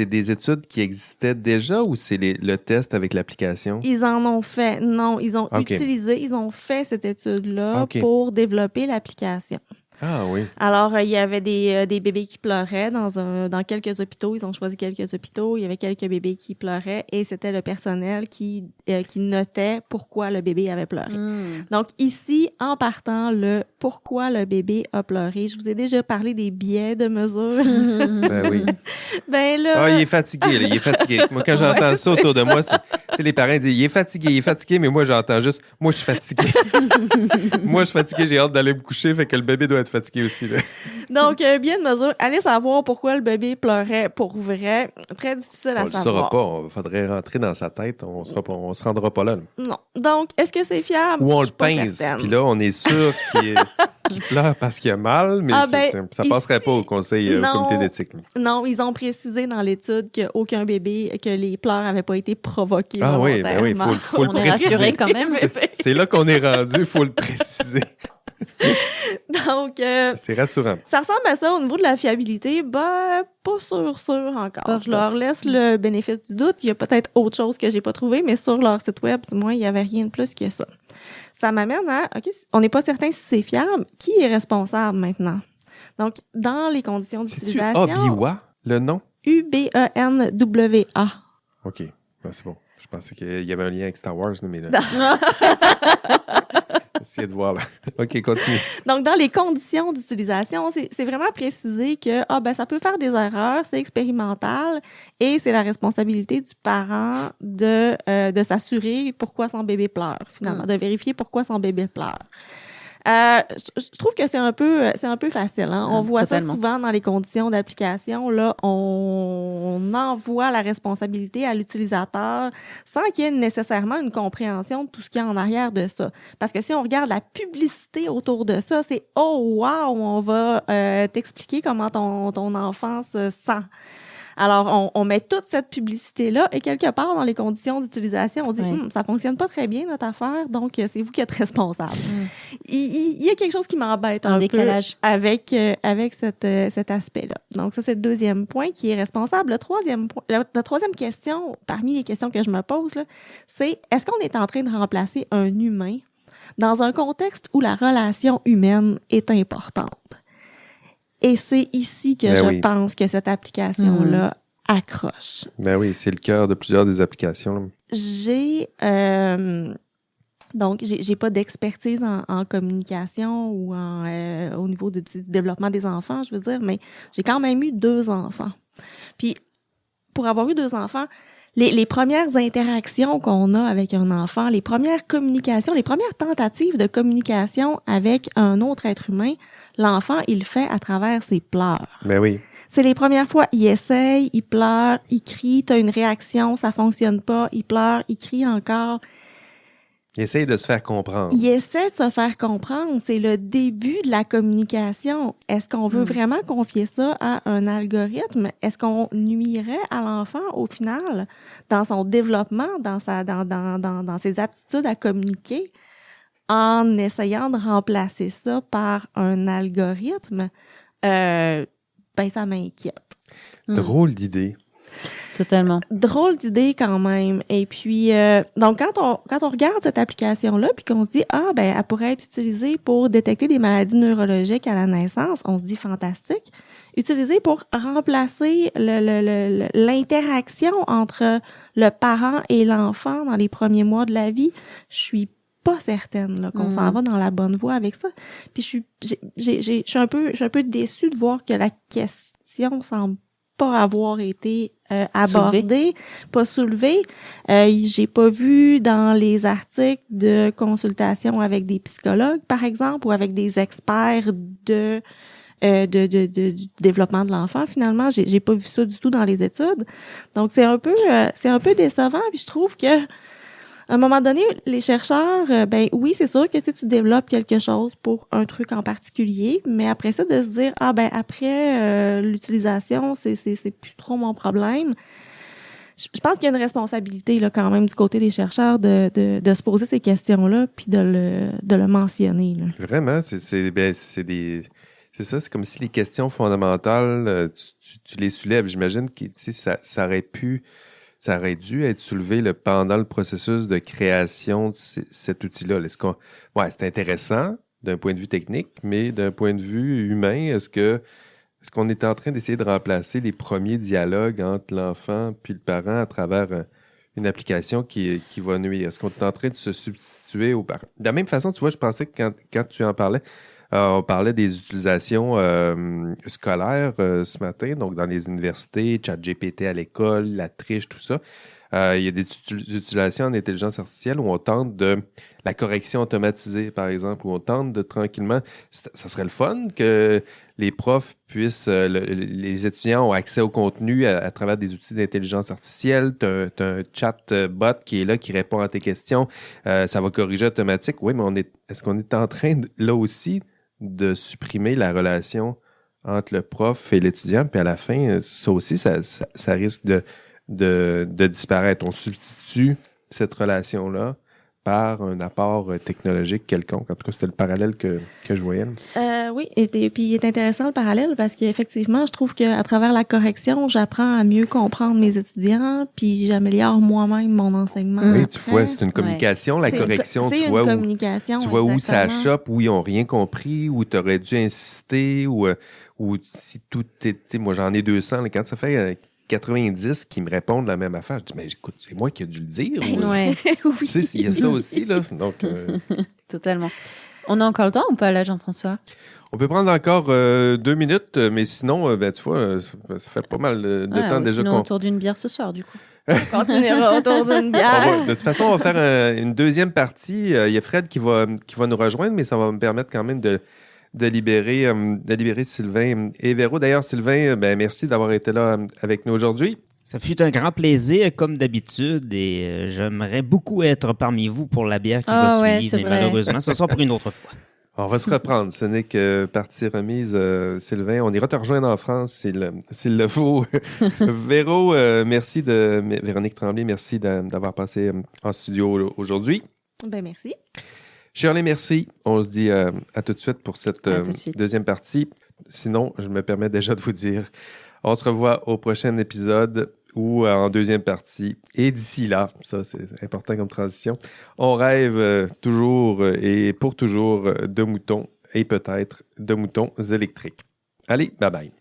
des études qui existaient déjà ou c'est le test avec l'application? Ils en ont fait. Non, ils ont OK. utilisé, ils ont fait cette étude-là OK. pour développer l'application. Ah oui. Alors, il y avait des bébés qui pleuraient dans quelques hôpitaux. Ils ont choisi quelques hôpitaux. Il y avait quelques bébés qui pleuraient et c'était le personnel qui notait pourquoi le bébé avait pleuré. Donc, ici, en partant, le pourquoi le bébé a pleuré. Je vous ai déjà parlé des biais de mesure. Ben oui. Ben là... Ah, il est fatigué, là, il est fatigué. Moi, quand j'entends Ouais, ça autour de moi, tu sais, les parents disent, il est fatigué, mais moi, j'entends juste, moi, je suis fatigué. Moi, je suis fatigué, j'ai hâte d'aller me coucher, fait que le bébé doit être fatigué aussi, là. Donc, bien de mesure, allez savoir pourquoi le bébé pleurait pour vrai. Très difficile à On le savoir. saura pas, il faudrait rentrer dans sa tête, on se rendra pas là. Non. Donc, est-ce que c'est fiable? Ou on Je le suis pas pince, certaine. puis là, on est sûr qu'il pleure parce qu'il a mal, mais Ah, ça passerait pas au conseil, au non. comité d'éthique. Là. Non, ils ont précisé dans l'étude qu'aucun bébé, que les pleurs n'avaient pas été provoqués Ah oui, ben oui, volontairement. faut le On est rassurés préciser. quand même. C'est là qu'on est rendu, il faut le préciser. Donc, C'est rassurant. ça ressemble à ça au niveau de la fiabilité. Ben, pas sûr encore. Bof, Je leur bof. laisse le bénéfice du doute. Il y a peut-être autre chose que j'ai pas trouvé, mais sur leur site web, du moins, il y avait rien de plus que ça. Ça m'amène à, OK, on n'est pas certain si c'est fiable. Qui est responsable maintenant? Donc, dans les conditions C'est-tu d'utilisation... Obiwa, le nom? UBENWA. OK, ben, c'est bon. Je pensais qu'il y avait un lien avec Star Wars, là, mais là... Essayez de voir, là. OK, continue. Donc, dans les conditions d'utilisation, c'est vraiment précisé que ça peut faire des erreurs, c'est expérimental et c'est la responsabilité du parent de s'assurer pourquoi son bébé pleure, finalement, de vérifier pourquoi son bébé pleure. Je trouve que c'est un peu facile. Hein? On voit Totalement. ça souvent dans les conditions d'application. Là, on envoie la responsabilité à l'utilisateur sans qu'il y ait nécessairement une compréhension de tout ce qu'il y a en arrière de ça. Parce que si on regarde la publicité autour de ça, c'est « Oh, wow! On va t'expliquer comment ton enfant se sent. » Alors, on met toute cette publicité-là et quelque part, dans les conditions d'utilisation, on dit Oui. ça fonctionne pas très bien, notre affaire, donc c'est vous qui êtes responsable. Il y a quelque chose qui m'embête un décalage. peu avec cet aspect-là. Donc, ça, c'est le deuxième point qui est responsable. Le troisième point, la troisième question, parmi les questions que je me pose, là, c'est est-ce qu'on est en train de remplacer un humain dans un contexte où la relation humaine est importante? Et c'est ici que Ben je oui. pense que cette application-là accroche. Ben oui, c'est le cœur de plusieurs des applications. Là. J'ai pas d'expertise en communication ou au niveau du développement des enfants, je veux dire, mais j'ai quand même eu 2 enfants. Puis pour avoir eu 2 enfants, les premières interactions qu'on a avec un enfant, les premières communications, les premières tentatives de communication avec un autre être humain, l'enfant, il le fait à travers ses pleurs. Ben oui. C'est les premières fois, il essaye, il pleure, il crie, t'as une réaction, ça fonctionne pas, il pleure, il crie encore. Il essaye de se faire comprendre. Il essaie de se faire comprendre. C'est le début de la communication. Est-ce qu'on veut vraiment confier ça à un algorithme? Est-ce qu'on nuirait à l'enfant au final dans son développement, dans ses aptitudes à communiquer en essayant de remplacer ça par un algorithme? Ça m'inquiète. Drôle d'idée. Totalement. Drôle d'idée quand même. Et puis, donc quand on regarde cette application-là, puis qu'on se dit elle pourrait être utilisée pour détecter des maladies neurologiques à la naissance, on se dit fantastique. Utilisée pour remplacer l'interaction entre le parent et l'enfant dans les premiers mois de la vie, je suis pas certaine là, qu'on s'en va dans la bonne voie avec ça. Puis je suis un peu déçue de voir que la question semble pas avoir été abordée, pas soulevée. J'ai pas vu dans les articles de consultation avec des psychologues, par exemple, ou avec des experts du développement de l'enfant. Finalement, j'ai pas vu ça du tout dans les études. Donc c'est un peu décevant. Puis je trouve que à un moment donné, les chercheurs, oui, c'est sûr que tu développes quelque chose pour un truc en particulier, mais après ça, de se dire, après l'utilisation, c'est plus trop mon problème. Je pense qu'il y a une responsabilité là quand même du côté des chercheurs de se poser ces questions-là, puis de le mentionner. Là. Vraiment, c'est ça, c'est comme si les questions fondamentales, tu les soulèves. J'imagine que ça aurait dû être soulevé pendant le processus de création de cet outil-là. C'est intéressant, d'un point de vue technique, mais d'un point de vue humain, est-ce qu'on est en train d'essayer de remplacer les premiers dialogues entre l'enfant puis le parent à travers une application qui va nuire? Est-ce qu'on est en train de se substituer aux parents? De la même façon, tu vois, je pensais que quand tu en parlais, on parlait des utilisations scolaires ce matin, donc dans les universités, ChatGPT à l'école, la triche, tout ça. Il y a des utilisations en intelligence artificielle où on tente de la correction automatisée, par exemple, où on tente de tranquillement... Ça serait le fun que les profs puissent... les étudiants ont accès au contenu à travers des outils d'intelligence artificielle. Tu as un chat-bot qui est là, qui répond à tes questions. Ça va corriger automatique. Oui, mais est-ce qu'on est en train, là aussi, de supprimer la relation entre le prof et l'étudiant? Puis à la fin, ça aussi, ça risque de disparaître. On substitue cette relation-là par un apport technologique quelconque. En tout cas, c'était le parallèle que je voyais. Oui, et puis il est intéressant le parallèle parce qu'effectivement, je trouve qu'à travers la correction, j'apprends à mieux comprendre mes étudiants, puis j'améliore moi-même mon enseignement. Oui, tu vois, c'est une communication, la correction. C'est une communication, tu vois où ça exactement. chope, où ils n'ont rien compris, où tu aurais dû insister, ou si tout était... Moi, j'en ai 200, là, quand ça fait 90 qui me répondent la même affaire, je dis, mais écoute, c'est moi qui ai dû le dire. Ouais, Oui. Tu sais, il y a ça aussi, là. Donc, totalement. On a encore le temps ou pas, là, Jean-François? on peut prendre encore 2 minutes, mais sinon, ben, tu vois, ça fait pas mal de temps déjà sinon qu'on... autour d'une bière ce soir, du coup. On continuera autour d'une bière. De toute façon, on va faire une deuxième partie. Il y a Fred qui va nous rejoindre, mais ça va me permettre quand même de libérer Sylvain et Véro. D'ailleurs, Sylvain, ben, merci d'avoir été là avec nous aujourd'hui. Ça fut un grand plaisir, comme d'habitude, et j'aimerais beaucoup être parmi vous pour la bière qui va ouais, suivre, c'est mais vrai. malheureusement, ce sera pour une autre fois. On va se reprendre. Ce n'est que partie remise, Sylvain. On ira te rejoindre en France s'il le faut. Véro, Véronique Tremblay, merci d'avoir passé en studio aujourd'hui. Ben merci. Shirley, merci. On se dit à tout de suite pour cette À tout de suite. deuxième partie. Sinon, je me permets déjà de vous dire, on se revoit au prochain épisode ou en deuxième partie. Et d'ici là, ça c'est important comme transition, on rêve toujours et pour toujours de moutons et peut-être de moutons électriques. Allez, bye bye.